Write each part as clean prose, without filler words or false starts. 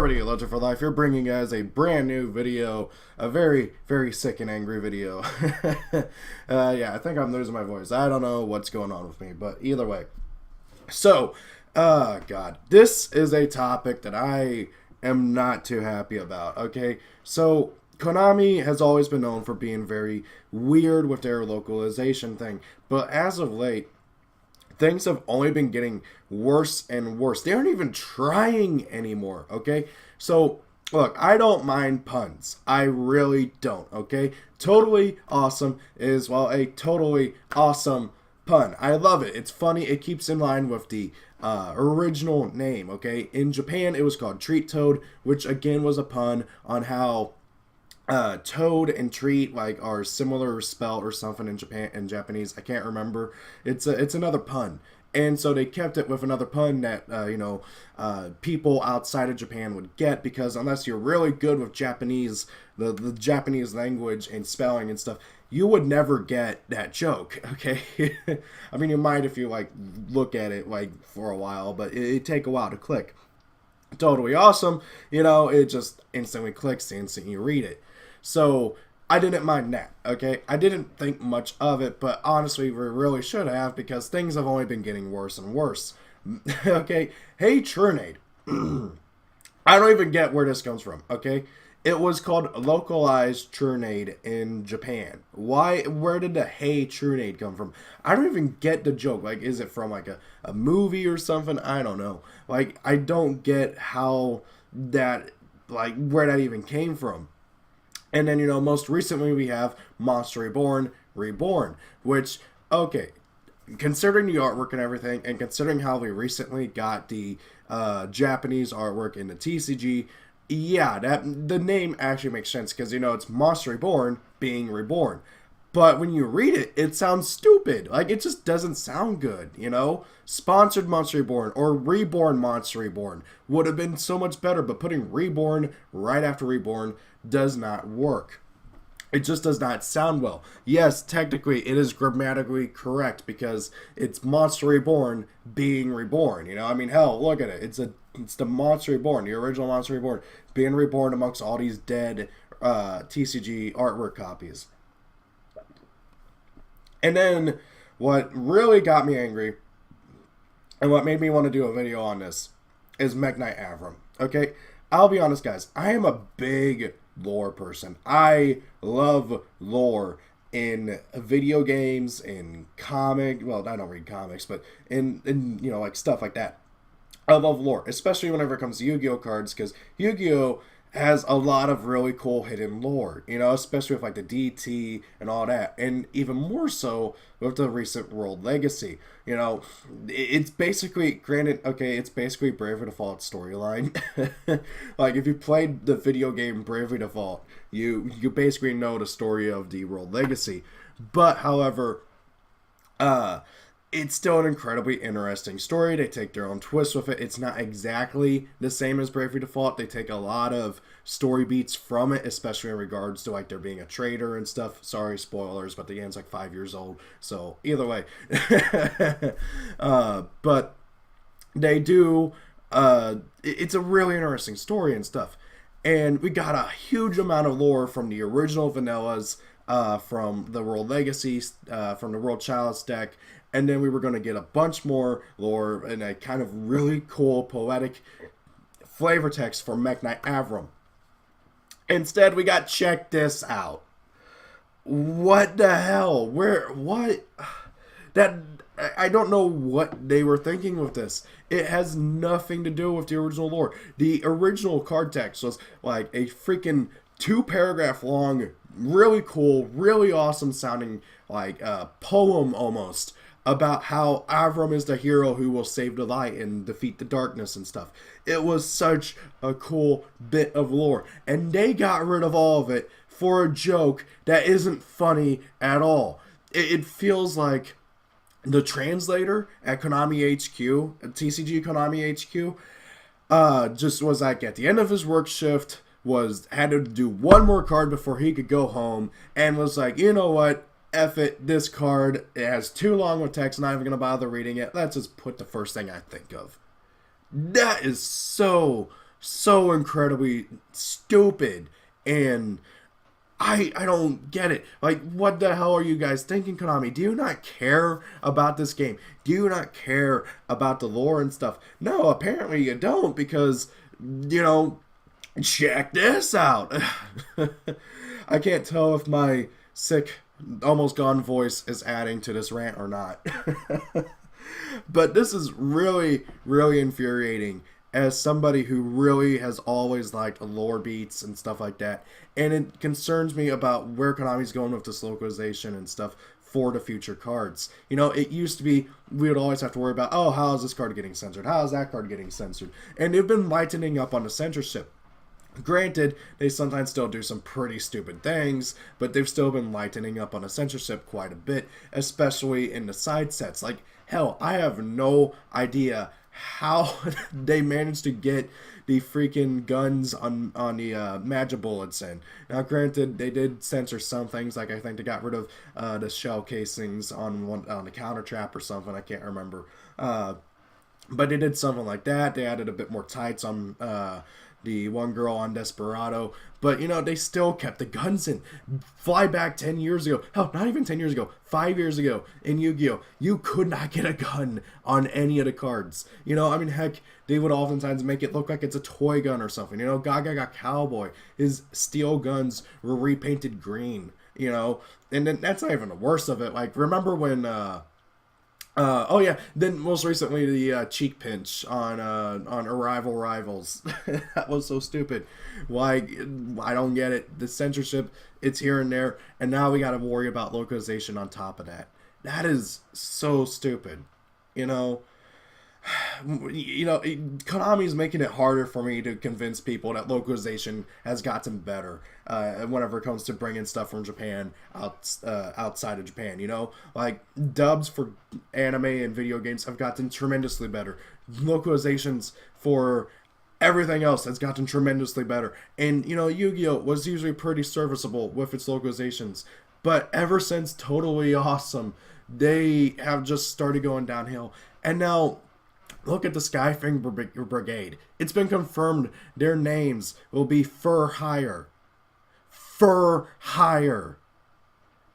Alrighty, Legend for Life, you're bringing us a brand new video, a very, very sick and angry video. Yeah, I think I'm losing my voice. I don't know what's going on with me, but either way. So, God, this is a topic that I am not too happy about, okay? So, Konami has always been known for being very weird with their localization thing, but as of late, things have only been getting worse and worse. They aren't even trying anymore, okay? So, look, I don't mind puns. I really don't, okay? Totally awesome is, well, a totally awesome pun. I love it. It's funny. It keeps in line with the original name, okay? In Japan, it was called Treat Toad, which again was a pun on how toad and treat like are similar spelled or something in Japanese. I can't remember. It's another pun, and so they kept it with another pun that people outside of Japan would get, because unless you're really good with Japanese, the Japanese language and spelling and stuff, you would never get that joke. Okay, I mean, you might if you like look at it like for a while, but it'd take a while to click. Totally awesome, it just instantly clicks the instant you read it. So I didn't mind that, okay? I didn't think much of it, but honestly, we really should have, because things have only been getting worse and worse. Okay? Hey, Trunade. I don't even get where this comes from, okay? It was called localized Trunade in Japan. Why? Where did the Hey Trunade come from? I don't even get the joke. Like, is it from like a movie or something? I don't know. Like, I don't get how that, like, where that even came from. And then, most recently we have Monster Reborn, which, okay, considering the artwork and everything, and considering how we recently got the Japanese artwork in the TCG, yeah, the name actually makes sense, because, it's Monster Reborn being reborn. But when you read it, it sounds stupid. Like, it just doesn't sound good, Sponsored Monster Reborn or Reborn Monster Reborn would have been so much better, but putting Reborn right after Reborn does not work. It just does not sound well. Yes, technically it is grammatically correct, because it's Monster Reborn being reborn. I mean, hell, look at it. It's the Monster Reborn, the original Monster Reborn, being reborn amongst all these dead TCG artwork copies. And then what really got me angry, and what made me want to do a video on this, is Mech Knight Avram. Okay? I'll be honest, guys. I am a big lore person. I love lore in video games, in well, I don't read comics, but in like stuff like that. I love lore, especially whenever it comes to Yu-Gi-Oh cards, because Yu-Gi-Oh has a lot of really cool hidden lore, especially with like the DT and all that, and even more so with the recent World Legacy. It's basically, granted, okay, it's basically Bravely Default storyline. Like, if you played the video game Bravely Default, you basically know the story of the World Legacy. But however, it's still an incredibly interesting story. They take their own twist with it. It's not exactly the same as Bravely Default. They take a lot of story beats from it, especially in regards to like there being a traitor and stuff. Sorry, spoilers, but the game's like 5 years old. So either way. But they do, it's a really interesting story and stuff. And we got a huge amount of lore from the original vanillas, from the World Legacy, from the World Chalice deck. And then we were going to get a bunch more lore and a kind of really cool poetic flavor text for Mech Knight Avram. Instead, we got, check this out. What the hell? What? I don't know what they were thinking with this. It has nothing to do with the original lore. The original card text was like a freaking 2-paragraph long, really cool, really awesome sounding, like a poem almost, about how Avram is the hero who will save the light and defeat the darkness and stuff. It was such a cool bit of lore, and they got rid of all of it for a joke that isn't funny at all. It feels like the translator at Konami HQ, at TCG Konami HQ, just was like at the end of his work shift, had to do one more card before he could go home, and was like, you know what? F it, this card, it has too long of text, not even going to bother reading it. Let's just put the first thing I think of. That is so so incredibly stupid. And I don't get it. Like, what the hell are you guys thinking, Konami? Do you not care about this game? Do you not care about the lore and stuff? No, apparently you don't, because, you know, check this out. I can't tell if my sick, almost gone voice is adding to this rant or not. But this is really, really infuriating as somebody who really has always liked lore beats and stuff like that. And it concerns me about where Konami's going with this localization and stuff for the future cards. You know, it used to be we would always have to worry about, oh, how is this card getting censored? How is that card getting censored? And they've been lightening up on the censorship. Granted, they sometimes still do some pretty stupid things, but they've still been lightening up on the censorship quite a bit, especially in the side sets. Like, hell, I have no idea how they managed to get the freaking guns on the Magibullets in. Now, granted, they did censor some things, like I think they got rid of the shell casings on the counter trap or something, I can't remember. But they did something like that. They added a bit more tights on the one girl on Desperado. But, you know, they still kept the guns in. Fly back 10 years ago. Hell, not even 10 years ago. 5 years ago in Yu-Gi-Oh! You could not get a gun on any of the cards. You know, I mean, heck, they would oftentimes make it look like it's a toy gun or something. You know, Gaga got Cowboy. His steel guns were repainted green. You know, and then that's not even the worst of it. Like, remember when... oh yeah, then most recently the cheek pinch on Arrival Rivals. That was so stupid. Why? I don't get it. The censorship, it's here and there, and now we got to worry about localization on top of that. That is so stupid. You know, Konami's making it harder for me to convince people that localization has gotten better whenever it comes to bringing stuff from Japan outside of Japan. You know, like dubs for anime and video games have gotten tremendously better. Localizations for everything else has gotten tremendously better. And, you know, Yu-Gi-Oh! Was usually pretty serviceable with its localizations. But ever since Totally Awesome, they have just started going downhill. And now... look at the Skyfang Brigade. It's been confirmed their names will be Fur Hire. Fur Hire.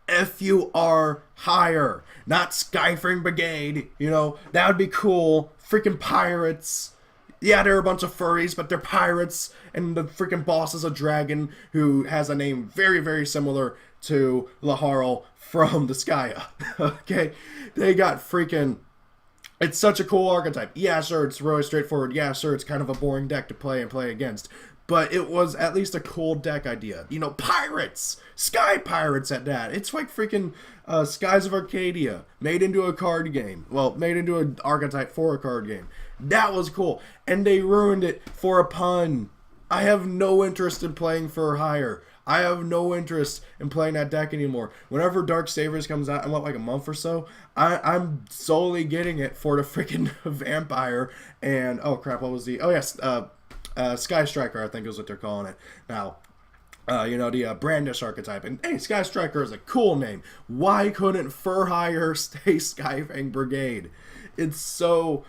F-U-R Hire. Not Skyfang Brigade. You know, that would be cool. Freaking pirates. Yeah, they're a bunch of furries, but they're pirates. And the freaking boss is a dragon who has a name very, very similar to Laharl from the Skya. Okay? They got freaking... it's such a cool archetype. Yeah, sure, it's really straightforward. Yeah, sure, it's kind of a boring deck to play and play against. But it was at least a cool deck idea. You know, pirates! Sky Pirates at that. It's like freaking Skies of Arcadia made into a card game. Well, made into an archetype for a card game. That was cool. And they ruined it for a pun. I have no interest in playing for hire. I have no interest in playing that deck anymore. Whenever Dark Savers comes out in what, like a month or so, I'm solely getting it for the freaking vampire and oh crap, what was the Sky Striker, I think is what they're calling it now. You know, the Brandish archetype. And hey, Sky Striker is a cool name. Why couldn't Fur Hire stay Skyfang Brigade? It's so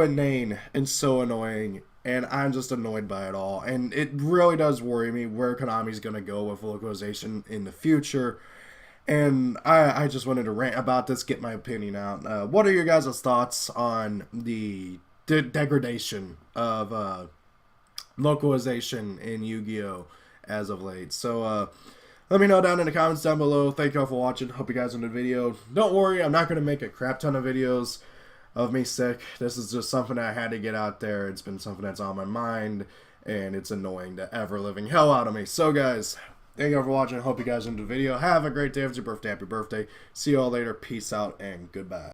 inane and so annoying. And I'm just annoyed by it all. And it really does worry me where Konami's going to go with localization in the future. And I just wanted to rant about this, get my opinion out. What are your guys' thoughts on the degradation of localization in Yu-Gi-Oh! As of late? So let me know down in the comments down below. Thank you all for watching. Hope you guys enjoyed the video. Don't worry, I'm not going to make a crap ton of videos of me sick. This is just something that I had to get out there. It's been something that's on my mind, and it's annoying the ever-living hell out of me. So, guys, thank you all for watching. Hope you guys enjoyed the video. Have a great day. If it's your birthday, happy birthday. See you all later. Peace out, and goodbye.